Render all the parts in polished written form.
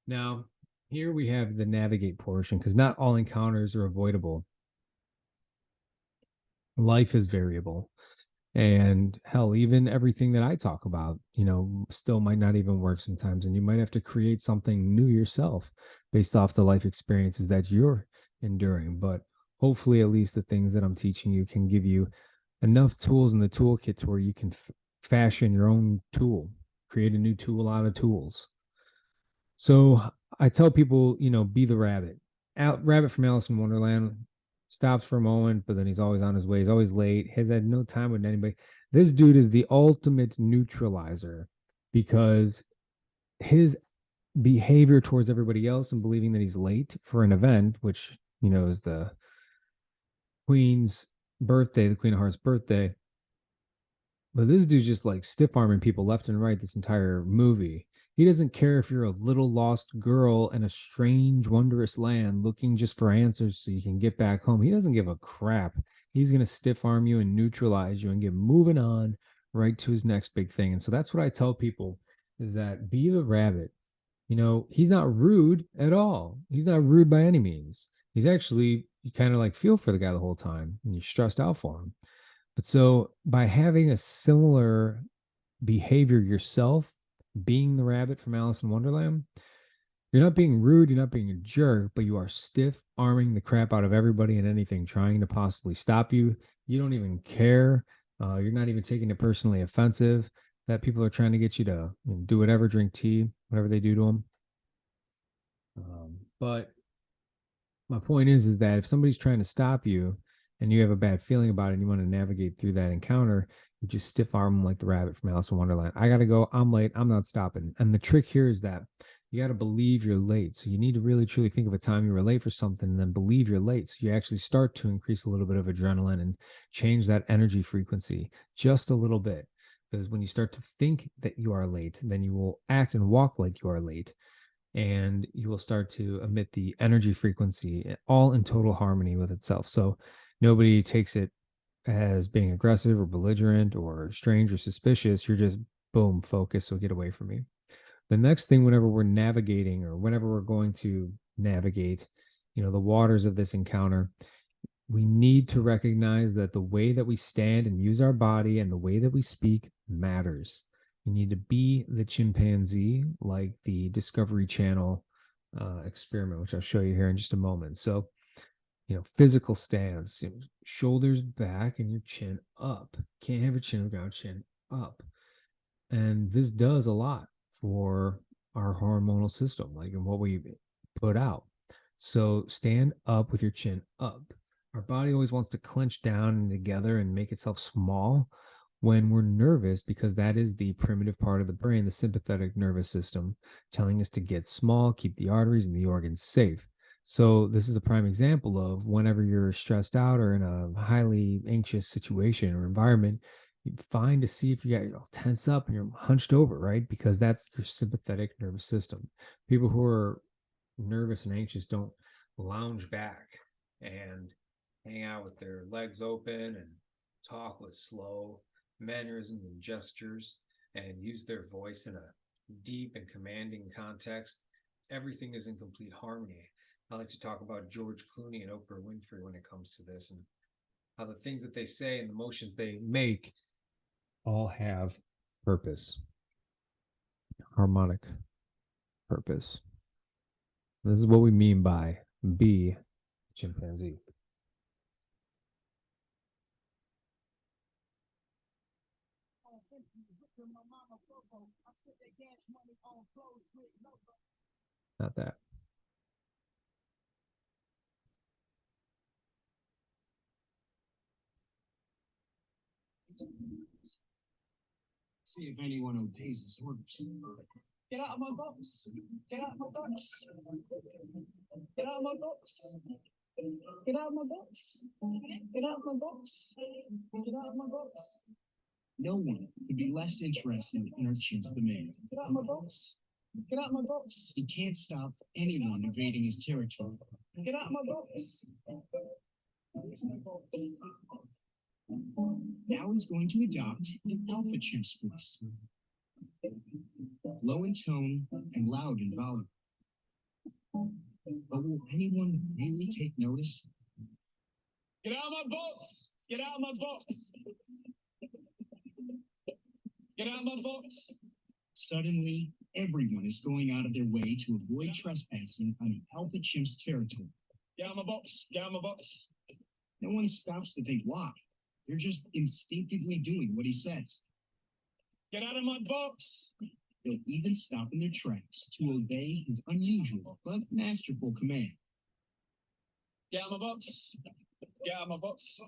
Now, here we have the navigate portion because not all encounters are avoidable. Life is variable. And hell, even everything that I talk about, still might not even work sometimes. And you might have to create something new yourself based off the life experiences that you're enduring. But hopefully, at least the things that I'm teaching you can give you enough tools in the toolkit to where you can fashion your own tool, create a new tool out of tools. So I tell people, be the rabbit. Rabbit from Alice in Wonderland stops for a moment, but then he's always on his way. He's always late. Has had no time with anybody. This dude is the ultimate neutralizer because his behavior towards everybody else and believing that he's late for an event, which, is the Queen's birthday, the Queen of Hearts birthday. But this dude's just like stiff arming people left and right this entire movie. He doesn't care if you're a little lost girl in a strange, wondrous land looking just for answers so you can get back home. He doesn't give a crap. He's going to stiff arm you and neutralize you and get moving on right to his next big thing. And so that's what I tell people is that be the rabbit. He's not rude at all. He's not rude by any means. He's actually, you kind of like feel for the guy the whole time and you're stressed out for him. But so by having a similar behavior yourself, being the rabbit from Alice in Wonderland, you're not being rude, you're not being a jerk, but you are stiff arming the crap out of everybody and anything trying to possibly stop you. You don't even care. You're not even taking it personally offensive that people are trying to get you to do whatever, drink tea, whatever they do to them. But my point is that if somebody's trying to stop you and you have a bad feeling about it and you want to navigate through that encounter, you just stiff arm them like the rabbit from Alice in Wonderland. I gotta go. I'm late. I'm not stopping. And the trick here is that you got to believe you're late. So you need to really truly think of a time you were late for something and then believe you're late. So you actually start to increase a little bit of adrenaline and change that energy frequency just a little bit. Because when you start to think that you are late, then you will act and walk like you are late and you will start to emit the energy frequency all in total harmony with itself. So nobody takes it as being aggressive or belligerent or strange or suspicious. You're just boom, focus. So get away from me. The next thing, whenever we're navigating or whenever we're going to navigate, the waters of this encounter, we need to recognize that the way that we stand and use our body and the way that we speak matters. You need to be the chimpanzee, like the Discovery Channel experiment, which I'll show you here in just a moment. So, physical stance, shoulders back and your chin up. Can't have your chin on the ground, chin up. And this does a lot for our hormonal system, like in what we put out. So stand up with your chin up. Our body always wants to clench down and together and make itself small when we're nervous because that is the primitive part of the brain, the sympathetic nervous system, telling us to get small, keep the arteries and the organs safe. So this is a prime example of whenever you're stressed out or in a highly anxious situation or environment, you find to see if you got tense up and you're hunched over, right? Because that's your sympathetic nervous system. People who are nervous and anxious don't lounge back and hang out with their legs open and talk with slow mannerisms and gestures and use their voice in a deep and commanding context. Everything is in complete harmony. I like to talk about George Clooney and Oprah Winfrey when it comes to this and how the things that they say and the motions they make all have purpose, harmonic purpose. This is what we mean by be chimpanzee. Not that. See if anyone obeys his orders. Get out of my box. Get out of my box. Get out of my box. Get out of my box. Get out of my box. Get out of my box. No one could be less interested in our chimp's demand. Get out of my box. Get out of my box. He can't stop anyone invading his territory. Get out of my box. Now he's going to adopt an alpha chimp's voice. Low in tone and loud in volume. But will anyone really take notice? Get out of my box! Get out of my box! Get out of my box! Suddenly, everyone is going out of their way to avoid trespassing on an alpha chimp's territory. Get out of my box! Get out of my box! No one stops to think why. They're just instinctively doing what he says. Get out of my box! They'll even stop in their tracks to obey his unusual but masterful command. Get out of my box! Get out of my box!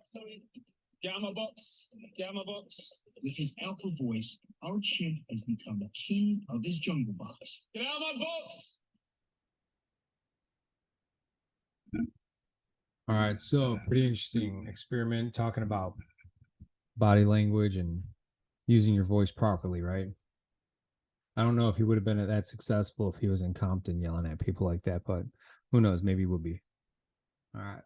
Get out of my box! Get out of my box! With his alpha voice, our chimp has become the king of his jungle box. Get out of my box! All right, so pretty interesting experiment talking about body language and using your voice properly, right? I don't know if he would have been that successful if he was in Compton yelling at people like that, but who knows? Maybe he will be. All right.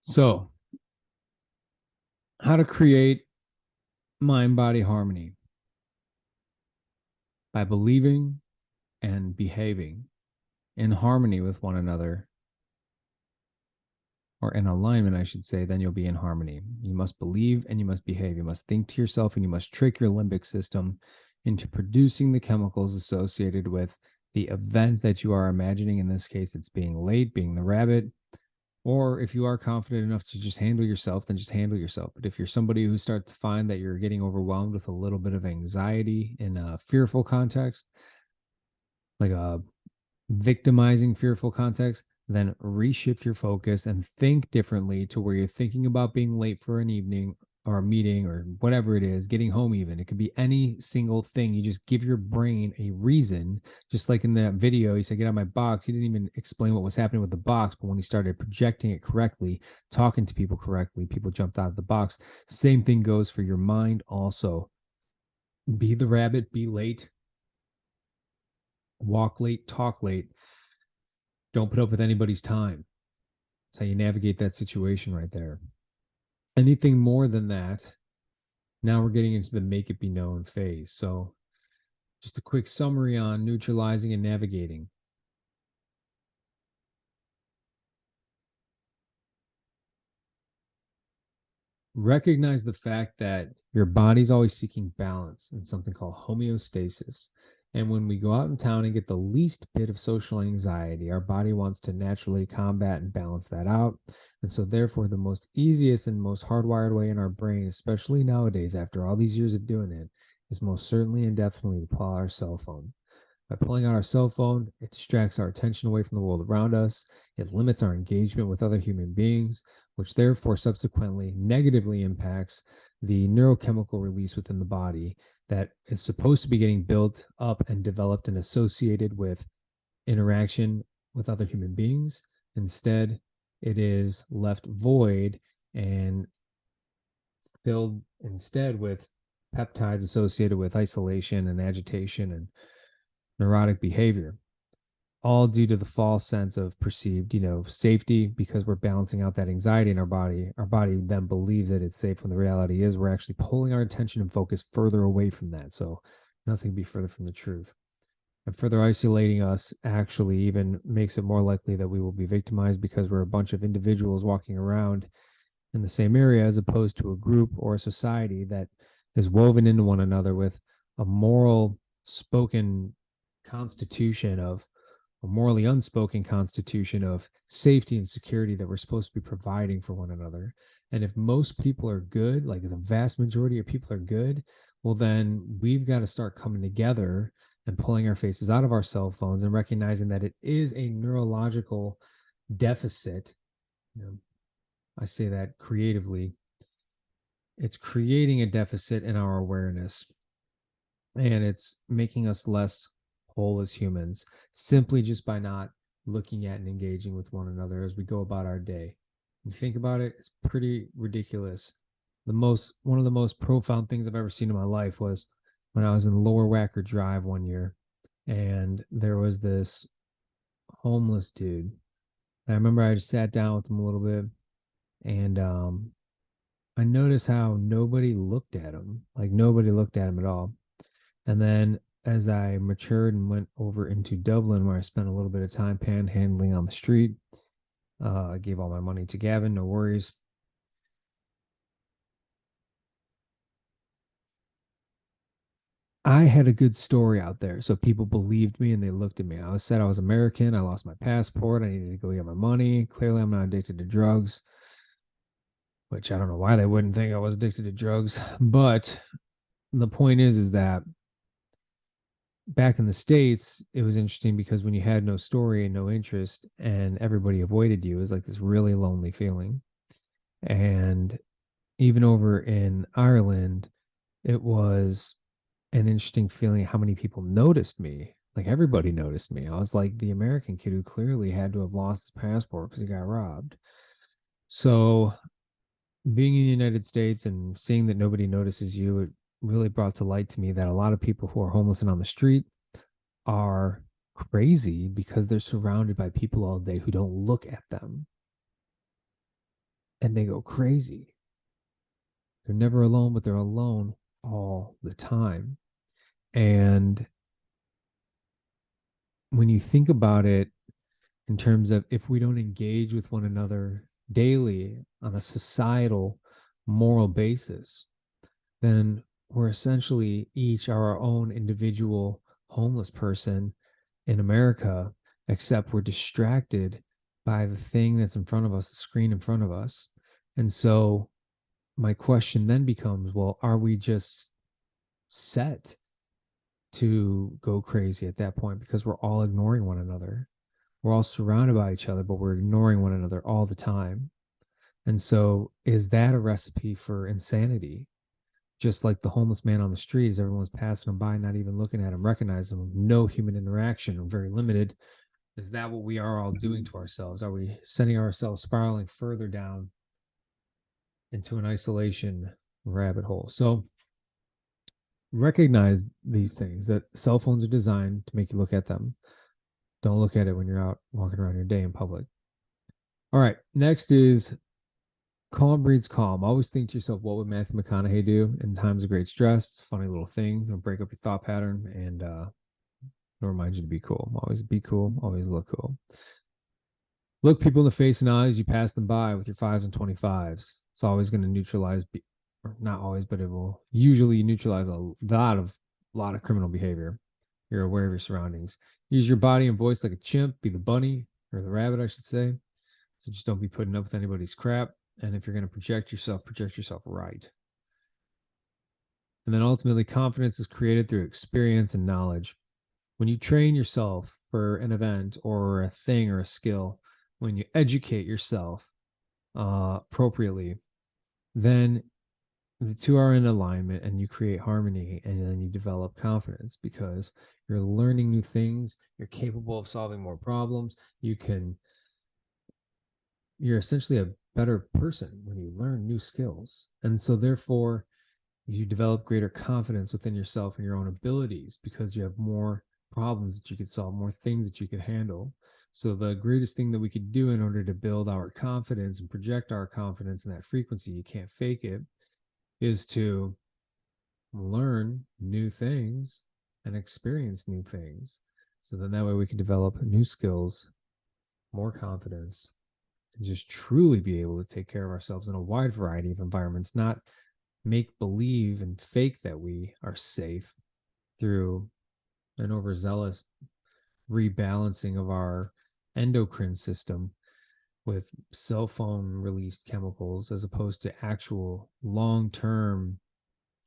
So, how to create mind body harmony by believing and behaving in harmony with one another, or in alignment, I should say, then you'll be in harmony. You must believe and you must behave. You must think to yourself and you must trick your limbic system into producing the chemicals associated with the event that you are imagining. In this case, it's being late, being the rabbit. Or if you are confident enough to just handle yourself, then just handle yourself. But if you're somebody who starts to find that you're getting overwhelmed with a little bit of anxiety in a fearful context, like a victimizing fearful context, then reshift your focus and think differently to where you're thinking about being late for an evening or a meeting or whatever it is, getting home even. It could be any single thing. You just give your brain a reason. Just like in that video, he said, get out of my box. He didn't even explain what was happening with the box, but when he started projecting it correctly, talking to people correctly, people jumped out of the box. Same thing goes for your mind also. Be the rabbit, be late, walk late, talk late. Don't put up with anybody's time. That's how you navigate that situation right there. Anything more than that, now we're getting into the make it be known phase. So, just a quick summary on neutralizing and navigating. Recognize the fact that your body's always seeking balance in something called homeostasis. And when we go out in town and get the least bit of social anxiety, our body wants to naturally combat and balance that out. And so, therefore, the most easiest and most hardwired way in our brain, especially nowadays, after all these years of doing it, is most certainly and definitely to pull out our cell phone. By pulling out our cell phone, it distracts our attention away from the world around us. It limits our engagement with other human beings, which therefore subsequently negatively impacts the neurochemical release within the body that is supposed to be getting built up and developed and associated with interaction with other human beings. Instead, it is left void and filled instead with peptides associated with isolation and agitation and neurotic behavior, all due to the false sense of perceived, safety, because we're balancing out that anxiety in our body. Our body then believes that it's safe when the reality is we're actually pulling our attention and focus further away from that. So nothing can be further from the truth. And further isolating us actually even makes it more likely that we will be victimized because we're a bunch of individuals walking around in the same area as opposed to a group or a society that is woven into one another with a moral spoken constitution of a morally unspoken constitution of safety and security that we're supposed to be providing for one another. And if most people are good, like the vast majority of people are good, well, then we've got to start coming together and pulling our faces out of our cell phones and recognizing that it is a neurological deficit. I say that creatively. It's creating a deficit in our awareness, and it's making us less whole as humans simply just by not looking at and engaging with one another as we go about our day. You think about it, it's pretty ridiculous. One of the most profound things I've ever seen in my life was when I was in Lower Wacker Drive one year, and there was this homeless dude. And I remember I just sat down with him a little bit, and I noticed how nobody looked at him. Like nobody looked at him at all. And then as I matured and went over into Dublin, where I spent a little bit of time panhandling on the street, I gave all my money to Gavin, no worries. I had a good story out there. So people believed me and they looked at me. I said I was American. I lost my passport. I needed to go get my money. Clearly, I'm not addicted to drugs, which I don't know why they wouldn't think I was addicted to drugs. But the point is that back in the States, it was interesting because when you had no story and no interest and everybody avoided you, it was like this really lonely feeling. And even over in Ireland, it was an interesting feeling how many people noticed me. Like everybody noticed me. I was like the American kid who clearly had to have lost his passport because he got robbed. So being in the United States and seeing that nobody notices you, it really brought to light to me that a lot of people who are homeless and on the street are crazy because they're surrounded by people all day who don't look at them and they go crazy. They're never alone, but they're alone all the time. And when you think about it in terms of if we don't engage with one another daily on a societal moral basis, then we're essentially each our own individual homeless person in America, except we're distracted by the thing that's in front of us, the screen in front of us. And so my question then becomes, well, are we just set to go crazy at that point because we're all ignoring one another? We're all surrounded by each other, but we're ignoring one another all the time. And so is that a recipe for insanity? Just like the homeless man on the street, as everyone's passing him by, not even looking at him, recognizing him, no human interaction, or very limited. Is that what we are all doing to ourselves? Are we sending ourselves spiraling further down into an isolation rabbit hole? So recognize these things that cell phones are designed to make you look at them. Don't look at it when you're out walking around your day in public. All right. Next is calm breeds calm. Always think to yourself, what would Matthew McConaughey do in times of great stress? Funny little thing. It'll break up your thought pattern and it'll remind you to be cool. Always be cool. Always look cool. Look people in the face and eyes. You pass them by with your fives and 25s. It's always going to neutralize, or not always, but it will usually neutralize a lot of criminal behavior. You're aware of your surroundings. Use your body and voice like a chimp. Be the bunny or the rabbit, I should say. So just don't be putting up with anybody's crap. And if you're going to project yourself right. And then ultimately, confidence is created through experience and knowledge. When you train yourself for an event or a thing or a skill, when you educate yourself appropriately, then the two are in alignment and you create harmony and then you develop confidence because you're learning new things. You're capable of solving more problems. You're essentially a better person when you learn new skills. And so, therefore, you develop greater confidence within yourself and your own abilities because you have more problems that you could solve, more things that you could handle. So, the greatest thing that we could do in order to build our confidence and project our confidence in that frequency, you can't fake it, is to learn new things and experience new things. So then that way we can develop new skills, more confidence, and just truly be able to take care of ourselves in a wide variety of environments, not make believe and fake that we are safe through an overzealous rebalancing of our endocrine system with cell phone released chemicals as opposed to actual long-term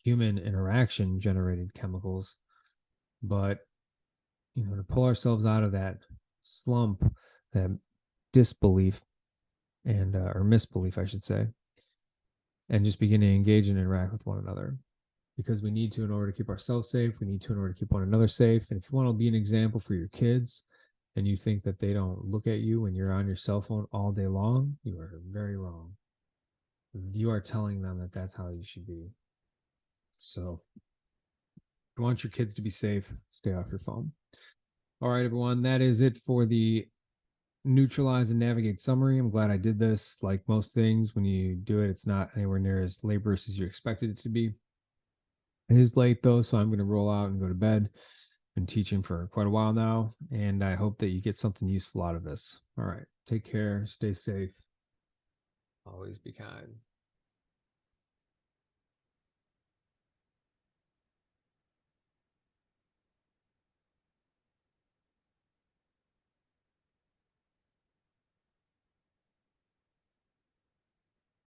human interaction generated chemicals. But to pull ourselves out of that slump, that disbelief and or misbelief, I should say, and just begin to engage and interact with one another because we need to in order to keep ourselves safe. We need to in order to keep one another safe. And if you want to be an example for your kids and you think that they don't look at you when you're on your cell phone all day long, you are very wrong. You are telling them that that's how you should be. So if you want your kids to be safe, stay off your phone. All right, everyone, that is it for the neutralize and navigate summary. I'm glad I did this. Like most things, when you do it, it's not anywhere near as laborious as you expected it to be. It is late though, so I'm going to roll out and go to bed. Been teaching for quite a while now, and I hope that you get something useful out of this. All right, take care, stay safe, always be kind.